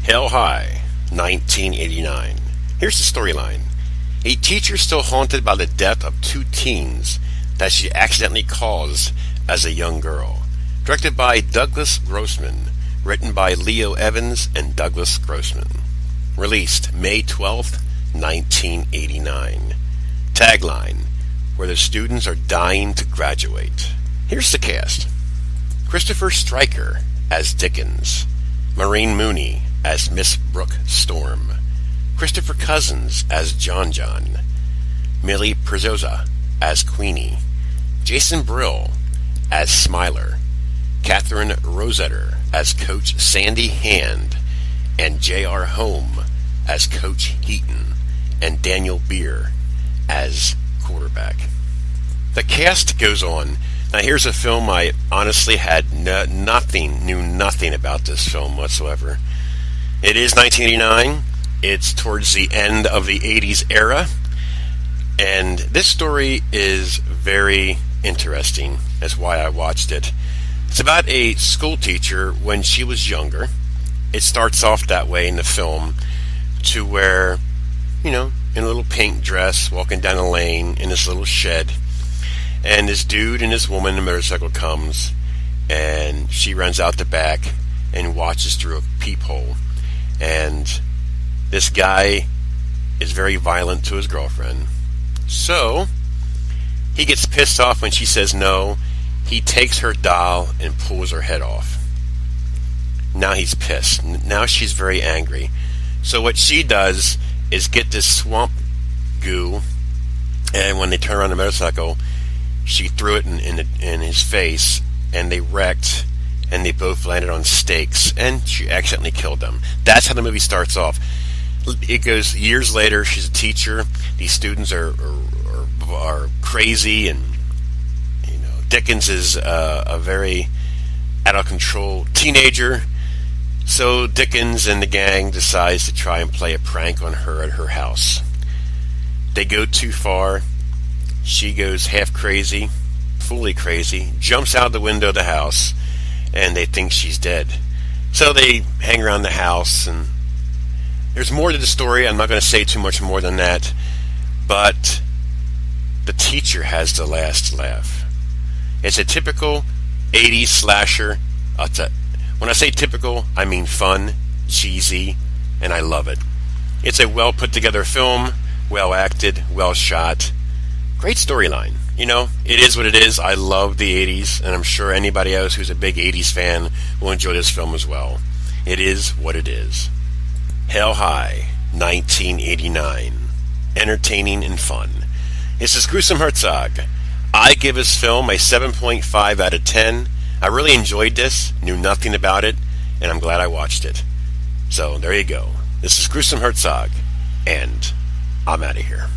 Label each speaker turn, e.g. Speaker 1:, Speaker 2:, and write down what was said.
Speaker 1: Hell High, 1989. Here's the storyline. A teacher still haunted by the death of two teens that she accidentally caused as a young girl. Directed by Douglas Grossman. Written by Leo Evans and Douglas Grossman. Released May 12th, 1989. Tagline, where the students are dying to graduate. Here's the cast. Christopher Stryker as Dickens. Maureen Mooney as Miss Brooke Storm. Christopher Cousins as Jon-Jon. Millie Prezzosa as Queenie. Jason Brill as Smiler. Catherine Rosetter as Coach Sandy Hand. And J.R. Home as Coach Heaton. And Daniel Beer as quarterback. The cast goes on. Now here's a film I honestly had knew nothing about this film whatsoever. It is 1989. It's towards the end of the 80s era. And this story is very interesting. That's why I watched it. It's about a school teacher when she was younger. It starts off that way in the film, to where, in a little pink dress, walking down a lane in this little shed. And this dude and this woman in a motorcycle comes, and she runs out the back and watches through a peephole. And this guy is very violent to his girlfriend. So, he gets pissed off when she says no. He takes her doll and pulls her head off. Now he's pissed. Now she's very angry. So what she does is get this swamp goo, and when they turn around the motorcycle, she threw it in his face, and they wrecked, and they both landed on stakes, and she accidentally killed them. That's how the movie starts off. It goes years later. She's a teacher. These students are crazy, and Dickens is a very out of control teenager. So Dickens and the gang decides to try and play a prank on her at her house. They go too far. She goes half crazy, fully crazy, jumps out the window of the house, and they think she's dead. So they hang around the house, and there's more to the story. I'm not going to say too much more than that, but the teacher has the last laugh. It's a typical 80s slasher. When I say typical, I mean fun, cheesy, and I love it. It's a well put together film, well acted, well shot. Great storyline. It is what it is. I love the 80s, and I'm sure anybody else who's a big 80s fan will enjoy this film as well. It is what it is. Hell High, 1989. Entertaining and fun. This is Gruesome Herzog. I give this film a 7.5 out of 10. I really enjoyed this, knew nothing about it, and I'm glad I watched it. So there you go. This is Gruesome Herzog, and I'm out of here.